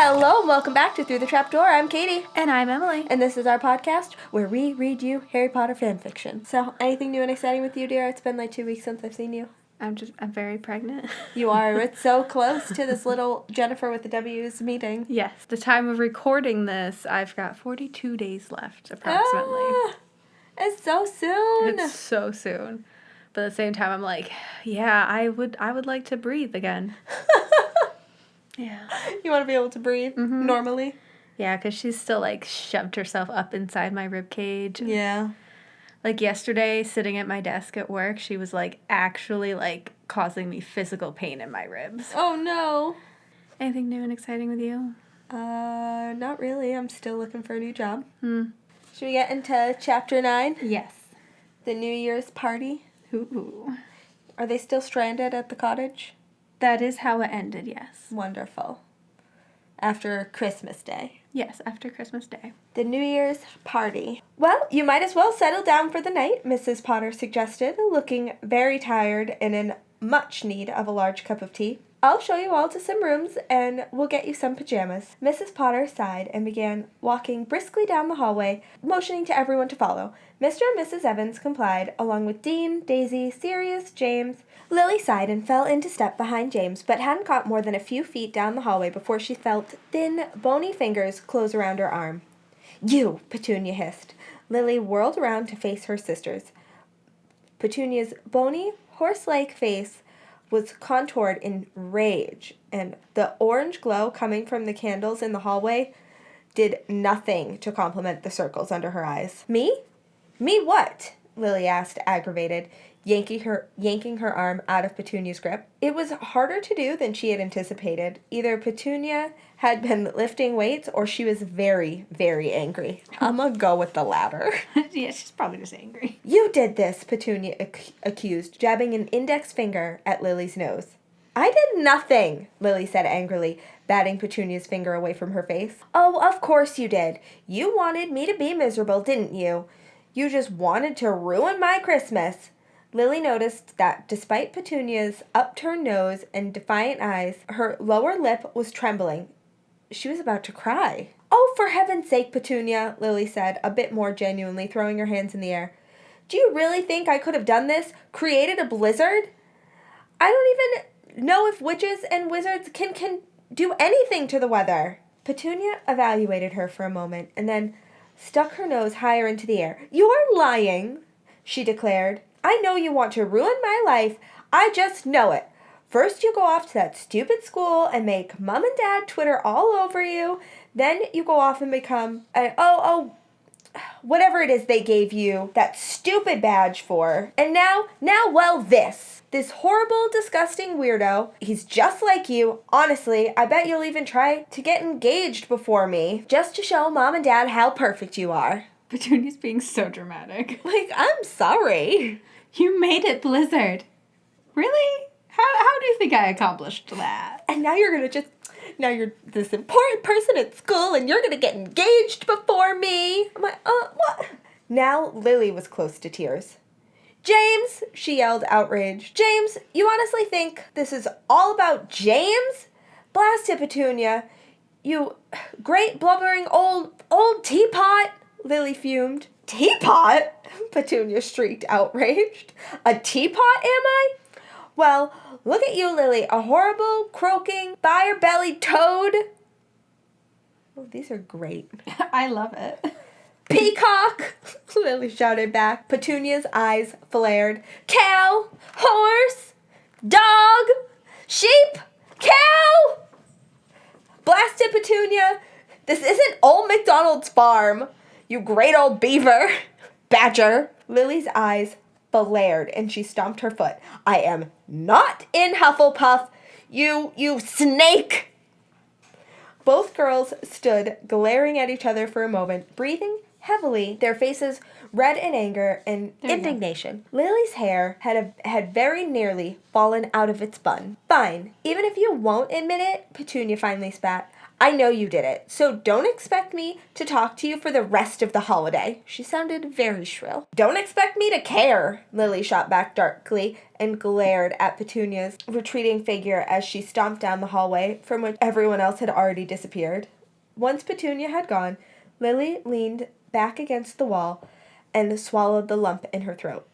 Hello and welcome back to Through the Trapdoor. I'm Katie. And I'm Emily. And this is our podcast where we read you Harry Potter fanfiction. So, anything new and exciting with you, dear? It's been like 2 weeks since I've seen you. I'm very pregnant. You are. It's so close to this little Jennifer with the W's meeting. Yes. The time of recording this, I've got 42 days left, approximately. It's so soon. It's so soon. But at the same time, I'm like, yeah, I would like to breathe again. Yeah. You want to be able to breathe normally? Yeah, because she's still, like, shoved herself up inside my rib cage. Yeah. Like, yesterday, sitting at my desk at work, she was, like, actually, like, causing me physical pain in my ribs. Oh, no. Anything new and exciting with you? Not really. I'm still looking for a new job. Should we get into Chapter 9? Yes. The New Year's party? Ooh. Are they still stranded at the cottage? That is how it ended, yes. Wonderful. After Christmas Day. Yes, after Christmas Day. The New Year's party. Well, you might as well settle down for the night, Mrs. Potter suggested, looking very tired and in much need of a large cup of tea. I'll show you all to some rooms, and we'll get you some pajamas. Mrs. Potter sighed and began walking briskly down the hallway, motioning to everyone to follow. Mr. and Mrs. Evans complied, along with Dean, Daisy, Sirius, James. Lily sighed and fell into step behind James, but hadn't got more than a few feet down the hallway before she felt thin, bony fingers close around her arm. "You!" Petunia hissed. Lily whirled around to face her sisters. Petunia's bony, horse-like face was contoured in rage, and the orange glow coming from the candles in the hallway did nothing to complement the circles under her eyes. "Me? Me what?" Lily asked, aggravated, yanking her arm out of Petunia's grip. It was harder to do than she had anticipated. Either Petunia had been lifting weights or she was very, very angry. I'm gonna go with the latter. Yeah, she's probably just angry. "You did this," Petunia accused, jabbing an index finger at Lily's nose. "I did nothing," Lily said angrily, batting Petunia's finger away from her face. "Oh, of course you did. You wanted me to be miserable, didn't you? You just wanted to ruin my Christmas." Lily noticed that despite Petunia's upturned nose and defiant eyes, her lower lip was trembling. She was about to cry. "Oh, for heaven's sake, Petunia," Lily said, a bit more genuinely, throwing her hands in the air. "Do you really think I could have done this? Created a blizzard? I don't even know if witches and wizards can do anything to the weather." Petunia evaluated her for a moment and then stuck her nose higher into the air. "You're lying," she declared. "I know you want to ruin my life. I just know it. First you go off to that stupid school and make Mom and Dad Twitter all over you. Then you go off and become whatever it is they gave you that stupid badge for. And now, well, this horrible, disgusting weirdo. He's just like you. Honestly, I bet you'll even try to get engaged before me, just to show Mom and Dad how perfect you are." Petunia's being so dramatic. Like, I'm sorry. You made it blizzard. Really? How do you think I accomplished that? And now you're this important person at school and you're gonna get engaged before me. I'm like, what? Now Lily was close to tears. "James," she yelled, outraged. "James, you honestly think this is all about James? Blast it, Petunia. You great blubbering old teapot," Lily fumed. "Teapot?" Petunia shrieked, outraged. "A teapot, am I? Well, look at you, Lily, a horrible, croaking, fire-bellied toad." Oh, these are great. I love it. "Peacock," Lily shouted back. Petunia's eyes flared. "Cow, horse, dog, sheep, cow." "Blast it, Petunia. This isn't Old MacDonald's farm, you great old beaver. Badger." Lily's eyes flared and she stomped her foot. "I am not in Hufflepuff, you snake." Both girls stood glaring at each other for a moment, breathing heavily, their faces red in anger and indignation. Lily's hair had very nearly fallen out of its bun. "Fine, even if you won't admit it," Petunia finally spat. I know you did it, so don't expect me to talk to you for the rest of the holiday. She sounded very shrill. Don't expect me to care, Lily shot back darkly and glared at Petunia's retreating figure as she stomped down the hallway from which everyone else had already disappeared. Once Petunia had gone, Lily leaned back against the wall and swallowed the lump in her throat.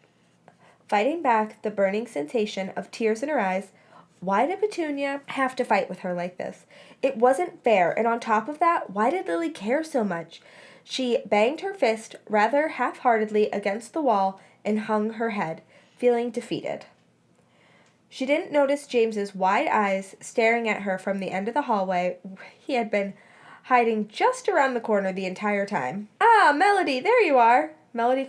Fighting back the burning sensation of tears in her eyes, why did Petunia have to fight with her like this? It wasn't fair, and on top of that, why did Lily care so much? She banged her fist rather half-heartedly against the wall and hung her head, feeling defeated. She didn't notice James's wide eyes staring at her from the end of the hallway. He had been hiding just around the corner the entire time. Ah, Melody, there you are! Melody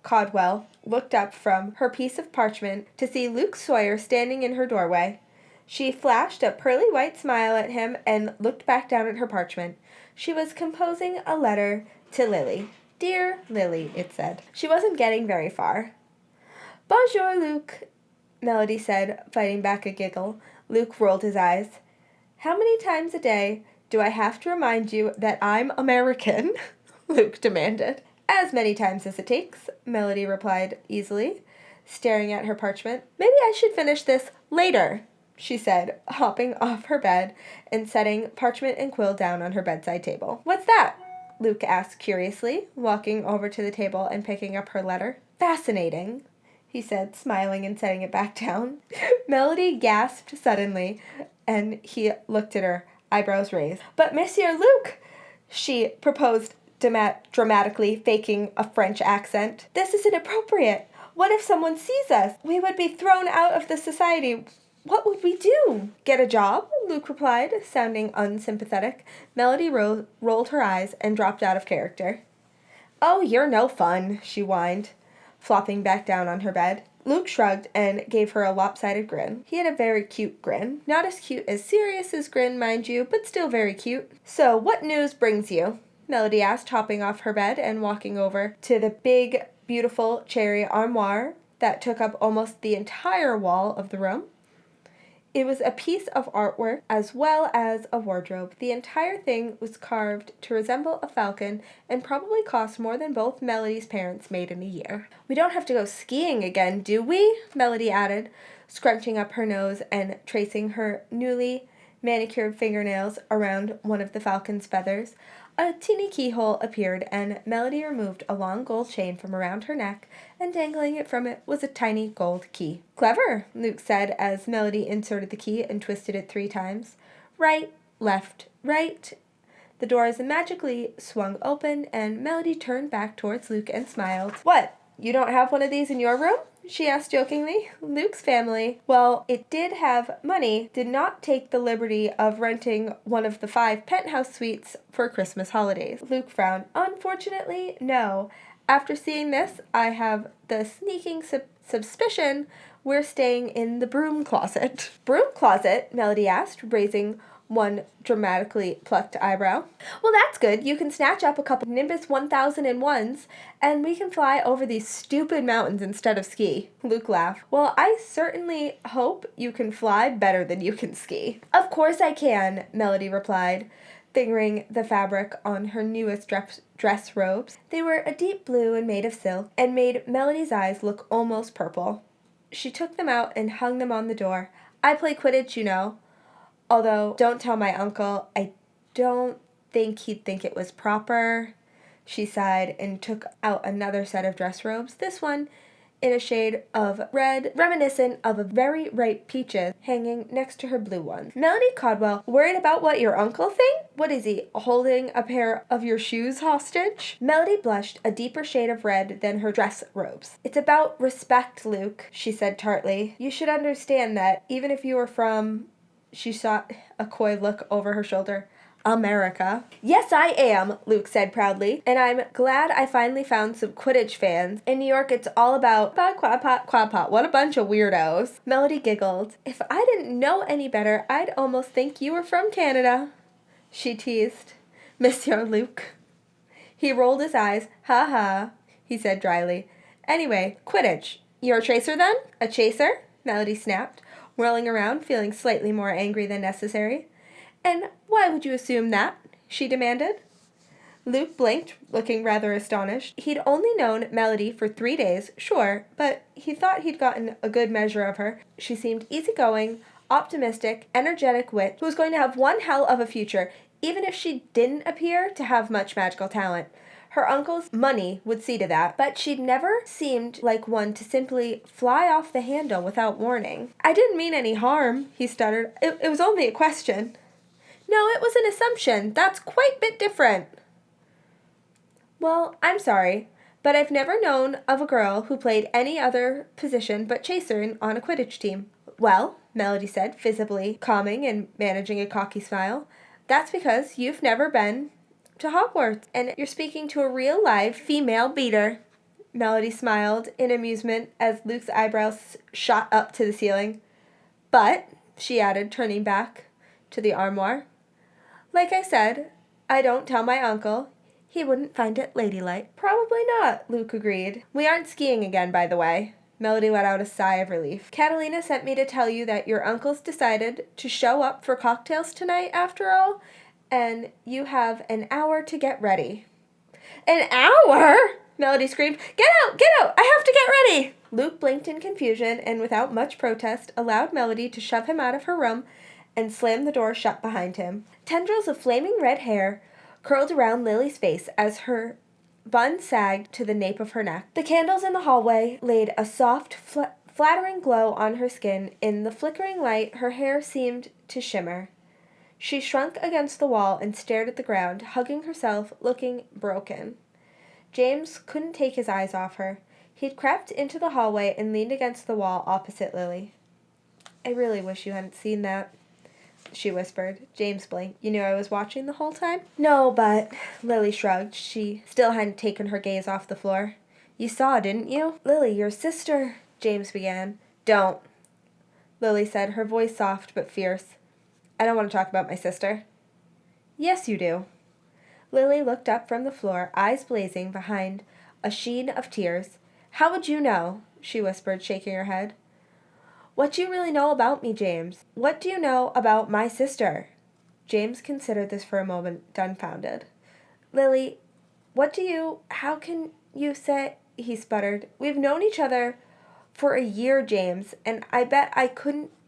Caldwell looked up from her piece of parchment to see Luke Sawyer standing in her doorway. She flashed a pearly white smile at him and looked back down at her parchment. She was composing a letter to Lily. Dear Lily, it said. She wasn't getting very far. Bonjour, Luke, Melody said, fighting back a giggle. Luke rolled his eyes. How many times a day do I have to remind you that I'm American? Luke demanded. As many times as it takes, Melody replied easily, staring at her parchment. Maybe I should finish this later, she said, hopping off her bed and setting parchment and quill down on her bedside table. What's that? Luke asked curiously, walking over to the table and picking up her letter. Fascinating, he said, smiling and setting it back down. Melody gasped suddenly, and he looked at her, eyebrows raised. But Monsieur Luke, she proposed dramatically, faking a French accent. This is inappropriate. What if someone sees us? We would be thrown out of the society. What would we do? Get a job? Luke replied, sounding unsympathetic. Melody rolled her eyes and dropped out of character. Oh, you're no fun, she whined, flopping back down on her bed. Luke shrugged and gave her a lopsided grin. He had a very cute grin. Not as cute as Sirius's grin, mind you, but still very cute. So, what news brings you? Melody asked, hopping off her bed and walking over to the big, beautiful cherry armoire that took up almost the entire wall of the room. It was a piece of artwork as well as a wardrobe. The entire thing was carved to resemble a falcon and probably cost more than both Melody's parents made in a year. We don't have to go skiing again, do we? Melody added, scrunching up her nose and tracing her newly manicured fingernails around one of the falcon's feathers. A teeny keyhole appeared, and Melody removed a long gold chain from around her neck, and dangling it from it was a tiny gold key. Clever, Luke said as Melody inserted the key and twisted it 3 times. Right, left, right. The doors magically swung open, and Melody turned back towards Luke and smiled. What, you don't have one of these in your room? She asked jokingly. Luke's family, well, it did have money, did not take the liberty of renting one of the 5 penthouse suites for Christmas holidays. Luke frowned. Unfortunately, no. After seeing this, I have the sneaking suspicion we're staying in the broom closet. Broom closet? Melody asked, raising one dramatically plucked eyebrow. Well, that's good. You can snatch up a couple Nimbus 1001s, and we can fly over these stupid mountains instead of ski. Luke laughed. Well, I certainly hope you can fly better than you can ski. Of course I can, Melody replied, fingering the fabric on her newest dress robes. They were a deep blue and made of silk, and made Melody's eyes look almost purple. She took them out and hung them on the door. I play Quidditch, you know. Although, don't tell my uncle, I don't think he'd think it was proper. She sighed and took out another set of dress robes, this one in a shade of red, reminiscent of a very ripe peaches, hanging next to her blue ones. Melody Caldwell, worried about what your uncle thinks? What is he, holding a pair of your shoes hostage? Melody blushed a deeper shade of red than her dress robes. It's about respect, Luke, she said tartly. You should understand that, even if you were from... She shot a coy look over her shoulder. America. Yes, I am, Luke said proudly, and I'm glad I finally found some Quidditch fans. In New York, it's all about quad pot. What a bunch of weirdos. Melody giggled. If I didn't know any better, I'd almost think you were from Canada, she teased. Monsieur Luke. He rolled his eyes. Ha ha, he said dryly. Anyway, Quidditch. You're a tracer then? A chaser? Melody snapped, whirling around, feeling slightly more angry than necessary. And why would you assume that? She demanded. Luke blinked, looking rather astonished. He'd only known Melody for 3 days, sure, but he thought he'd gotten a good measure of her. She seemed easygoing, optimistic, energetic wit who was going to have one hell of a future, even if she didn't appear to have much magical talent. Her uncle's money would see to that, but she'd never seemed like one to simply fly off the handle without warning. I didn't mean any harm, he stuttered. It was only a question. No, it was an assumption. That's quite a bit different. Well, I'm sorry, but I've never known of a girl who played any other position but chaser on a Quidditch team. Well, Melody said, visibly calming and managing a cocky smile, that's because you've never been to Hogwarts, and you're speaking to a real live female beater. Melody smiled in amusement as Luke's eyebrows shot up to the ceiling. But, she added, turning back to the armoire, like I said, I don't tell my uncle. He wouldn't find it ladylike. Probably not, Luke agreed. We aren't skiing again, by the way. Melody let out a sigh of relief. Catalina sent me to tell you that your uncle's decided to show up for cocktails tonight after all, and you have an hour to get ready. An hour? Melody screamed. Get out! Get out! I have to get ready! Luke blinked in confusion and without much protest allowed Melody to shove him out of her room and slammed the door shut behind him. Tendrils of flaming red hair curled around Lily's face as her bun sagged to the nape of her neck. The candles in the hallway laid a soft, flattering glow on her skin. In the flickering light, her hair seemed to shimmer. She shrunk against the wall and stared at the ground, hugging herself, looking broken. James couldn't take his eyes off her. He'd crept into the hallway and leaned against the wall opposite Lily. I really wish you hadn't seen that, she whispered. James blinked. You knew I was watching the whole time? No, but... Lily shrugged. She still hadn't taken her gaze off the floor. You saw, didn't you? Lily, your sister... James began. Don't. Lily said, her voice soft but fierce. I don't want to talk about my sister. Yes, you do. Lily looked up from the floor, eyes blazing behind a sheen of tears. How would you know? She whispered, shaking her head. What do you really know about me, James? What do you know about my sister? James considered this for a moment, dumbfounded. Lily, how can you say, he sputtered. We've known each other for a year, James, and I bet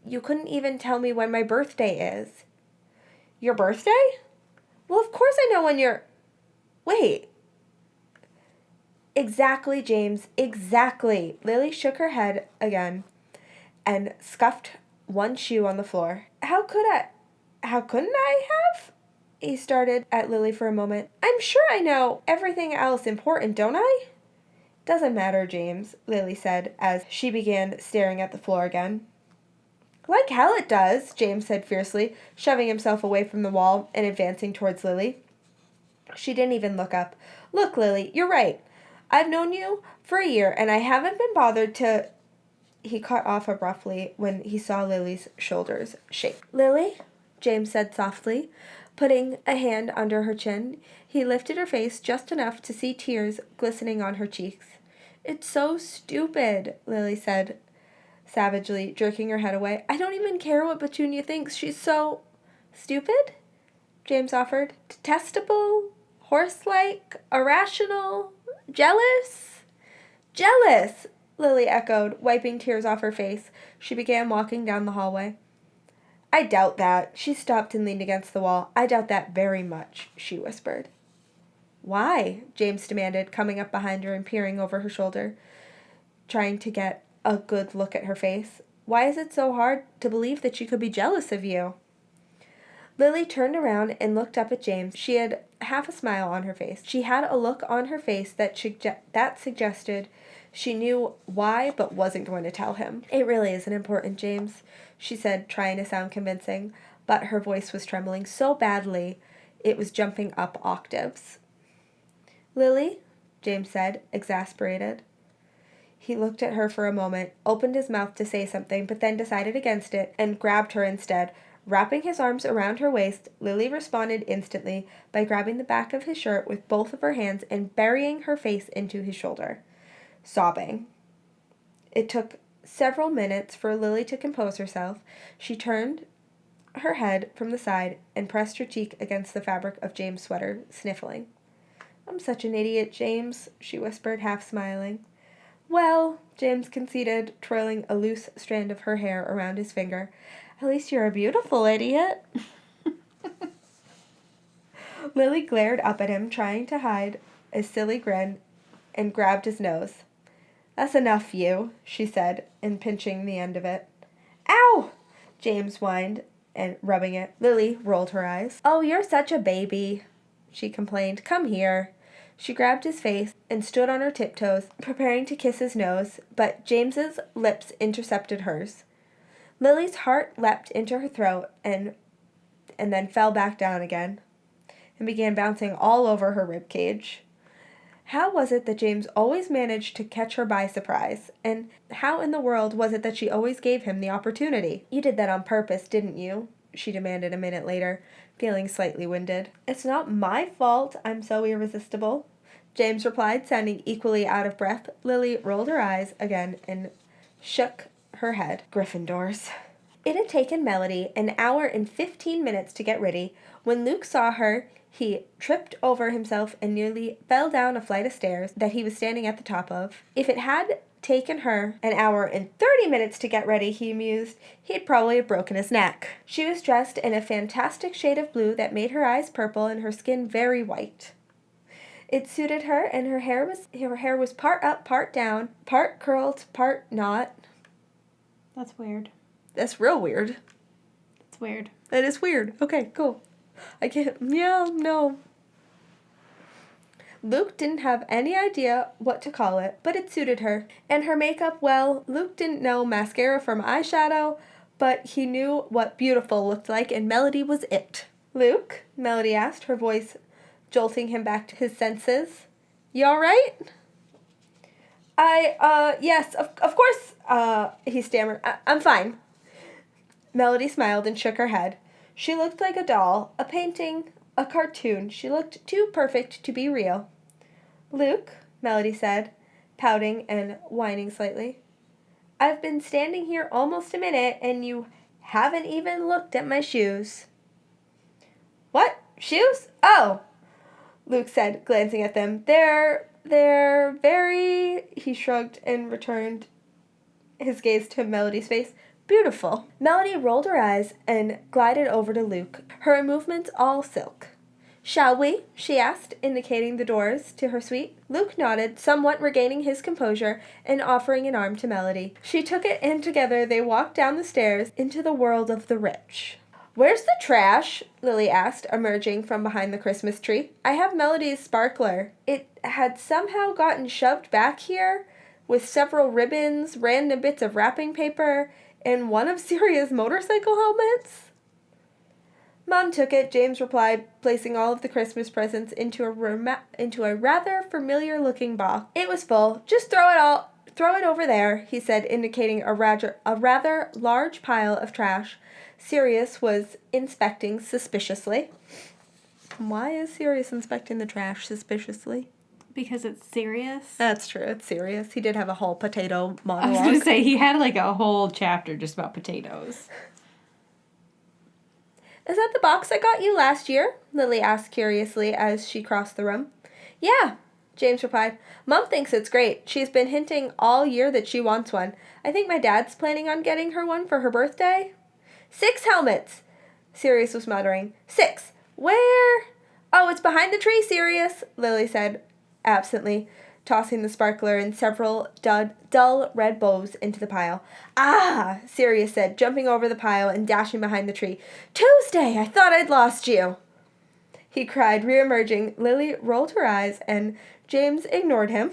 you couldn't even tell me when my birthday is. Your birthday? Well, of course I know when Wait. Exactly, James, exactly. Lily shook her head again and scuffed one shoe on the floor. How couldn't I have? He started at Lily for a moment. I'm sure I know everything else important, don't I? Doesn't matter, James, Lily said as she began staring at the floor again. Like hell it does, James said fiercely, shoving himself away from the wall and advancing towards Lily. She didn't even look up. Look, Lily, you're right. I've known you for a year, and I haven't been bothered to... He cut off abruptly when he saw Lily's shoulders shake. Lily, James said softly, putting a hand under her chin. He lifted her face just enough to see tears glistening on her cheeks. It's so stupid, Lily said savagely, jerking her head away. I don't even care what Petunia thinks. She's so... Stupid? James offered. Detestable? Horse-like? Irrational? Jealous? Jealous! Lily echoed, wiping tears off her face. She began walking down the hallway. I doubt that. She stopped and leaned against the wall. I doubt that very much, she whispered. Why? James demanded, coming up behind her and peering over her shoulder, trying to get a good look at her face. Why is it so hard to believe that she could be jealous of you? Lily turned around and looked up at James. She had half a smile on her face. She had a look on her face that suggested she knew why but wasn't going to tell him. It really isn't important, James, she said, trying to sound convincing, but her voice was trembling so badly it was jumping up octaves. Lily, James said, exasperated. He looked at her for a moment, opened his mouth to say something, but then decided against it and grabbed her instead. Wrapping his arms around her waist, Lily responded instantly by grabbing the back of his shirt with both of her hands and burying her face into his shoulder, sobbing. It took several minutes for Lily to compose herself. She turned her head from the side and pressed her cheek against the fabric of James' sweater, sniffling. I'm such an idiot, James, she whispered, half smiling. Well, James conceded, twirling a loose strand of her hair around his finger, at least you're a beautiful idiot. Lily glared up at him, trying to hide a silly grin, and grabbed his nose. That's enough, you, she said, and pinching the end of it. Ow! James whined, and rubbing it. Lily rolled her eyes. Oh, you're such a baby, she complained. Come here. She grabbed his face and stood on her tiptoes, preparing to kiss his nose, but James's lips intercepted hers. Lily's heart leapt into her throat and then fell back down again and began bouncing all over her rib cage. How was it that James always managed to catch her by surprise? And how in the world was it that she always gave him the opportunity? You did that on purpose, didn't you? She demanded a minute later, feeling slightly winded. It's not my fault I'm so irresistible, James replied, sounding equally out of breath. Lily rolled her eyes again and shook her head. Gryffindors. It had taken Melody an hour and 15 minutes to get ready. When Luke saw her, he tripped over himself and nearly fell down a flight of stairs that he was standing at the top of. If it had taken her an hour and 30 minutes to get ready, he mused, he'd probably have broken his neck. She was dressed in a fantastic shade of blue that made her eyes purple and her skin very white. It suited her, and her hair was part up, part down, part curled, part not. That's weird. That's real weird. It's weird. That is weird. Okay, cool. I can't, yeah, no. Luke didn't have any idea what to call it, but it suited her. And her makeup, well, Luke didn't know mascara from eyeshadow, but he knew what beautiful looked like, and Melody was it. Luke? Melody asked, her voice jolting him back to his senses. You all right? Yes, of course, he stammered. I'm fine. Melody smiled and shook her head. She looked like a doll, a painting, a cartoon. She looked too perfect to be real. Luke, Melody said, pouting and whining slightly. I've been standing here almost a minute, and you haven't even looked at my shoes. What? Shoes? Oh, Luke said, glancing at them. They're very... He shrugged and returned his gaze to Melody's face. Beautiful. Melody rolled her eyes and glided over to Luke, her movements all silk. Shall we? She asked, indicating the doors to her suite. Luke nodded, somewhat regaining his composure and offering an arm to Melody. She took it, and together they walked down the stairs into the world of the rich. Where's the trash? Lily asked, emerging from behind the Christmas tree. I have Melody's sparkler. It had somehow gotten shoved back here with several ribbons, random bits of wrapping paper, and one of Syria's motorcycle helmets? Mom took it, James replied, placing all of the Christmas presents into a rather familiar-looking box. It was full. Just throw it over there, he said, indicating a rather large pile of trash Sirius was inspecting suspiciously. Why is Sirius inspecting the trash suspiciously? Because it's serious? That's true, it's serious. He did have a whole potato monologue. I was going to say, he had like a whole chapter just about potatoes. Is that the box I got you last year? Lily asked curiously as she crossed the room. Yeah, James replied. Mom thinks it's great. She's been hinting all year that she wants one. I think my dad's planning on getting her one for her birthday. 6 helmets, Sirius was muttering. 6. Where? Oh, it's behind the tree, Sirius, Lily said absently, tossing the sparkler and several dull red bows into the pile. Ah, Sirius said, jumping over the pile and dashing behind the tree. Tuesday, I thought I'd lost you, he cried, reemerging. Lily rolled her eyes, and James ignored him,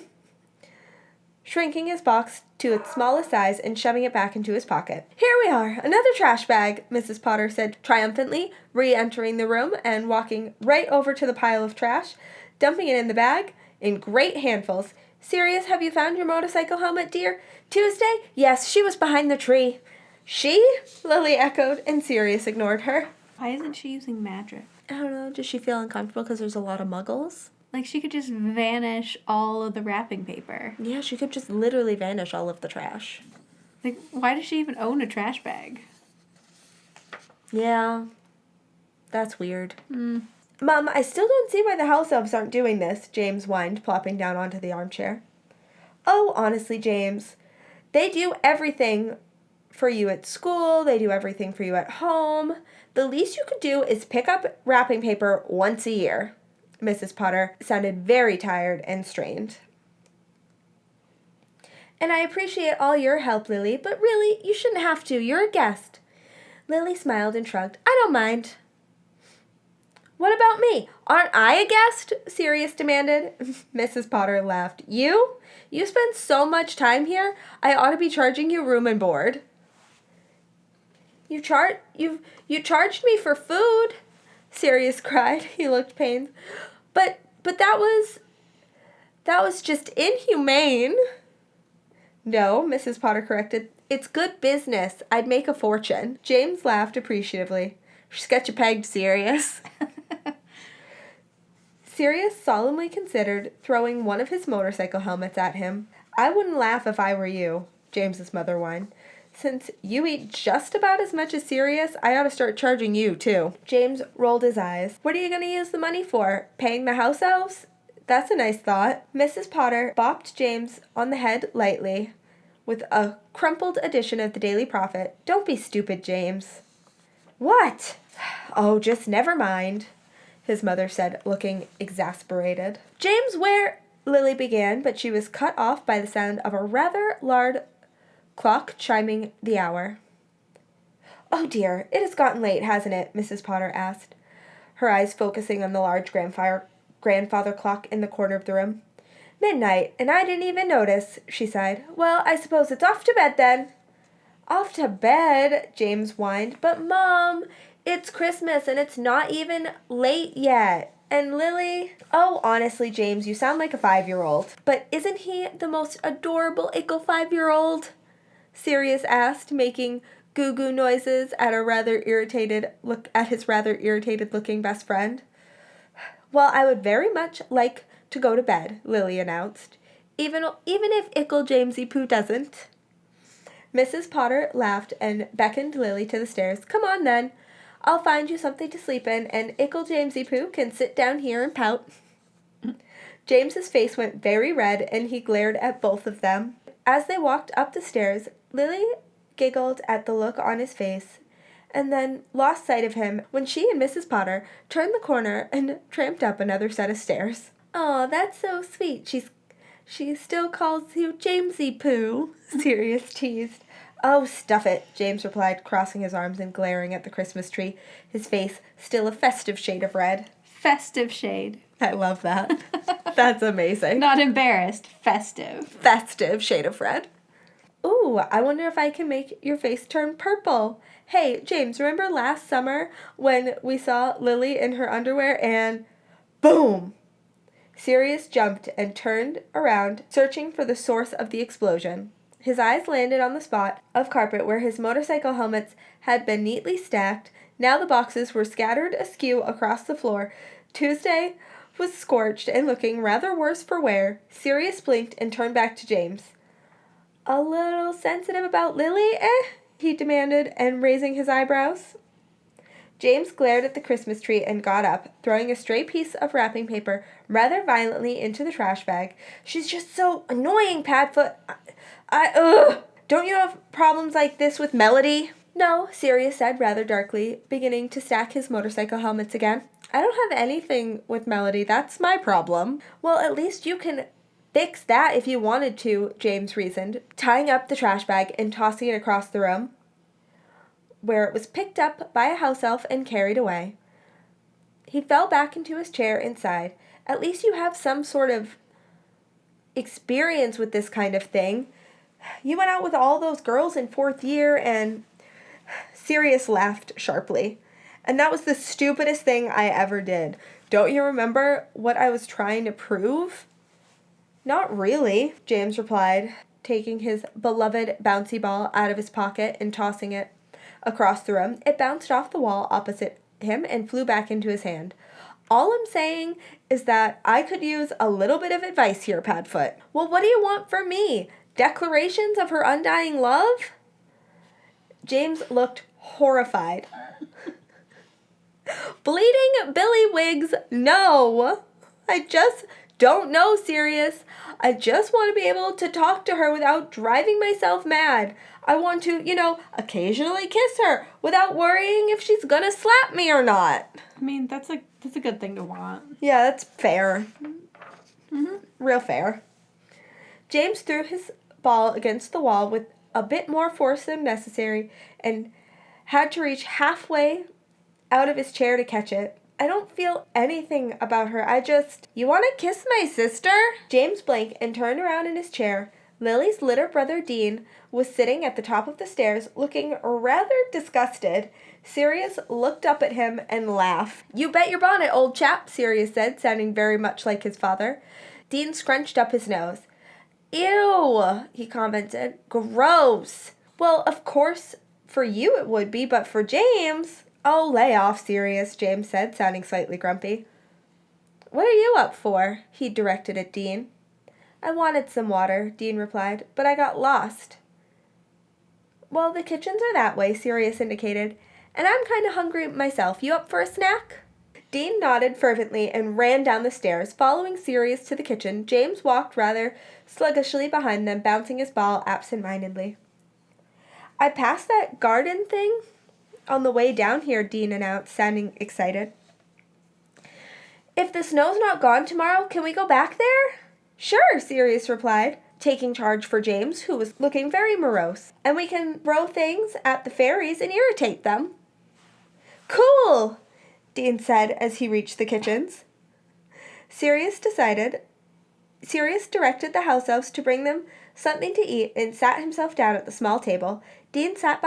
shrinking his box to its smallest size and shoving it back into his pocket. Here we are, another trash bag, Mrs. Potter said triumphantly, re-entering the room and walking right over to the pile of trash, dumping it in the bag in great handfuls. Sirius, have you found your motorcycle helmet, dear? Tuesday? Yes, she was behind the tree. She? Lily echoed, and Sirius ignored her. Why isn't she using magic? I don't know, does she feel uncomfortable because there's a lot of muggles? Like, she could just vanish all of the wrapping paper. Yeah, she could just literally vanish all of the trash. Like, why does she even own a trash bag? Yeah, that's weird. Mm. Mom, I still don't see why the house elves aren't doing this, James whined, plopping down onto the armchair. Oh, honestly, James, they do everything for you at school. They do everything for you at home. The least you could do is pick up wrapping paper once a year. Mrs. Potter sounded very tired and strained. And I appreciate all your help, Lily, but really, you shouldn't have to. You're a guest. Lily smiled and shrugged. I don't mind. What about me? Aren't I a guest? Sirius demanded. Mrs. Potter laughed. You? You spend so much time here, I ought to be charging you room and board. You charged me for food, Sirius cried. He looked pained. But that was just inhumane. No, Mrs. Potter corrected. It's good business. I'd make a fortune. James laughed appreciatively. She's got you pegged, Sirius. Sirius solemnly considered throwing one of his motorcycle helmets at him. I wouldn't laugh if I were you, James's mother whined. Since you eat just about as much as Sirius, I ought to start charging you, too. James rolled his eyes. What are you going to use the money for? Paying the house elves? That's a nice thought. Mrs. Potter bopped James on the head lightly with a crumpled edition of the Daily Prophet. Don't be stupid, James. What? Oh, just never mind, his mother said, looking exasperated. James, where... Lily began, but she was cut off by the sound of a rather loud clock chiming the hour. Oh dear, it has gotten late, hasn't it? Mrs. Potter asked, her eyes focusing on the large grandfather clock in the corner of the room. Midnight, and I didn't even notice, she sighed. Well, I suppose it's off to bed then. Off to bed, James whined. But Mom, it's Christmas and it's not even late yet. And Lily... Oh, honestly, James, you sound like a 5-year-old. But isn't he the most adorable ickle 5-year-old? Sirius asked, making goo-goo noises at his rather irritated-looking best friend. Well, I would very much like to go to bed, Lily announced, even if Ickle Jamesy Poo doesn't. Mrs. Potter laughed and beckoned Lily to the stairs. Come on, then. I'll find you something to sleep in, and Ickle Jamesy Poo can sit down here and pout. James's face went very red, and he glared at both of them. As they walked up the stairs, Lily giggled at the look on his face, and then lost sight of him when she and Mrs. Potter turned the corner and tramped up another set of stairs. "Aw, that's so sweet. She still calls you Jamesy Poo," Sirius teased. Oh, stuff it, James replied, crossing his arms and glaring at the Christmas tree, his face still a festive shade of red. Festive shade. I love that. That's amazing. Not embarrassed. Festive. Festive shade of red. Ooh, I wonder if I can make your face turn purple. Hey, James, remember last summer when we saw Lily in her underwear and... Boom! Sirius jumped and turned around, searching for the source of the explosion. His eyes landed on the spot of carpet where his motorcycle helmets had been neatly stacked. Now the boxes were scattered askew across the floor. Tuesday was scorched and looking rather worse for wear. Sirius blinked and turned back to James. A little sensitive about Lily, he demanded, and raising his eyebrows. James glared at the Christmas tree and got up, throwing a stray piece of wrapping paper rather violently into the trash bag. She's just so annoying, Padfoot. Don't you have problems like this with Melody? No, Sirius said rather darkly, beginning to stack his motorcycle helmets again. I don't have anything with Melody. That's my problem. Well, at least you can fix that if you wanted to, James reasoned, tying up the trash bag and tossing it across the room, where it was picked up by a house elf and carried away. He fell back into his chair and sighed. At least you have some sort of experience with this kind of thing. You went out with all those girls in 4th year and... Sirius laughed sharply. And that was the stupidest thing I ever did. Don't you remember what I was trying to prove? Not really, James replied, taking his beloved bouncy ball out of his pocket and tossing it across the room. It bounced off the wall opposite him and flew back into his hand. All I'm saying is that I could use a little bit of advice here, Padfoot. Well, what do you want from me? Declarations of her undying love? James looked horrified. Bleeding Billy Wiggs, no. I just don't know, Sirius. I just want to be able to talk to her without driving myself mad. I want to, occasionally kiss her without worrying if she's gonna slap me or not. I mean, that's a good thing to want. Yeah, that's fair. Mm-hmm. Real fair. James threw his ball against the wall with a bit more force than necessary and had to reach halfway out of his chair to catch it. I don't feel anything about her. You want to kiss my sister? James blinked and turned around in his chair. Lily's little brother Dean was sitting at the top of the stairs, looking rather disgusted. Sirius looked up at him and laughed. You bet your bonnet, old chap, Sirius said, sounding very much like his father. Dean scrunched up his nose. Ew, he commented. Gross. Well, of course, for you it would be, but for James... Oh, lay off, Sirius, James said, sounding slightly grumpy. What are you up for? He directed at Dean. I wanted some water, Dean replied, but I got lost. Well, the kitchens are that way, Sirius indicated, and I'm kind of hungry myself. You up for a snack? Dean nodded fervently and ran down the stairs. Following Sirius to the kitchen, James walked rather sluggishly behind them, bouncing his ball absent-mindedly. I passed that garden thing on the way down here, Dean announced, sounding excited. If the snow's not gone tomorrow, can we go back there? Sure, Sirius replied, taking charge for James, who was looking very morose. And we can throw things at the fairies and irritate them. Cool, Dean said as he reached the kitchens. Sirius directed the house elves to bring them something to eat and sat himself down at the small table. Dean sat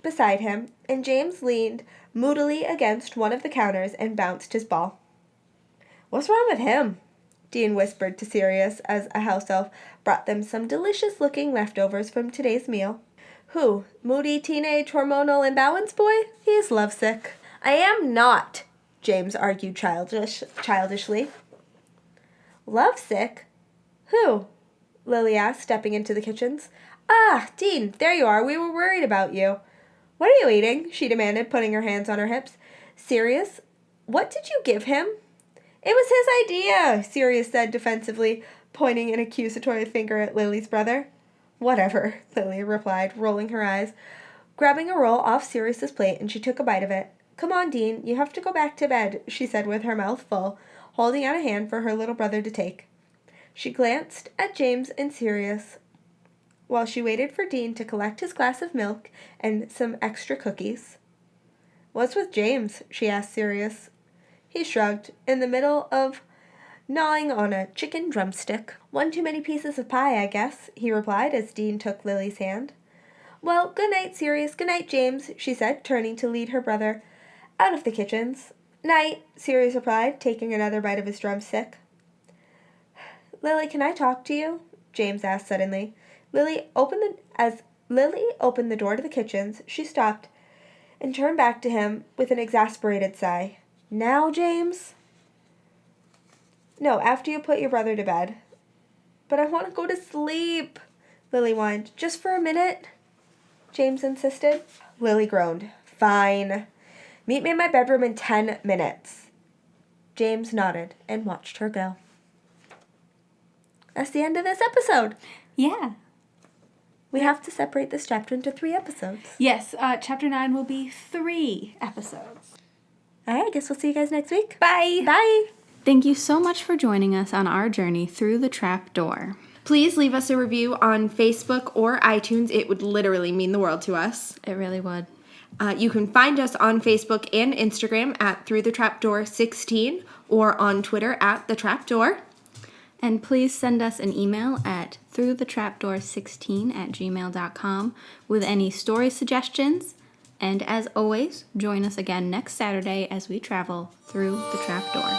beside him, and James leaned moodily against one of the counters and bounced his ball. What's wrong with him? Dean whispered to Sirius as a house elf brought them some delicious-looking leftovers from today's meal. Who? Moody teenage hormonal imbalance boy? He is lovesick. I am not, James argued childishly. Lovesick? Who? Lily asked, stepping into the kitchens. Ah, Dean, there you are. We were worried about you. What are you eating? She demanded, putting her hands on her hips. Sirius, what did you give him? It was his idea, Sirius said defensively, pointing an accusatory finger at Lily's brother. Whatever, Lily replied, rolling her eyes. Grabbing a roll off Sirius's plate, and she took a bite of it. Come on, Dean, you have to go back to bed, she said with her mouth full, holding out a hand for her little brother to take. She glanced at James and Sirius while she waited for Dean to collect his glass of milk and some extra cookies. What's with James? She asked Sirius. He shrugged, in the middle of gnawing on a chicken drumstick. One too many pieces of pie, I guess, he replied as Dean took Lily's hand. Well, good night, Sirius. Good night, James, she said, turning to lead her brother out of the kitchens. Night, Sirius replied, taking another bite of his drumstick. Lily, can I talk to you? James asked suddenly. As Lily opened the door to the kitchens, she stopped and turned back to him with an exasperated sigh. Now, James? No, after you put your brother to bed. But I want to go to sleep, Lily whined. Just for a minute, James insisted. Lily groaned. Fine. Meet me in my bedroom in 10 minutes. James nodded and watched her go. That's the end of this episode. Yeah. We have to separate this chapter into 3 episodes. Yes, chapter 9 will be 3 episodes. All right, I guess we'll see you guys next week. Bye. Bye. Thank you so much for joining us on our journey through the trap door. Please leave us a review on Facebook or iTunes. It would literally mean the world to us. It really would. You can find us on Facebook and Instagram at Through the Trapdoor 16 or on Twitter at The Trapdoor. And please send us an email at throughthetrapdoor16@gmail.com with any story suggestions. And as always, join us again next Saturday as we travel through the trapdoor.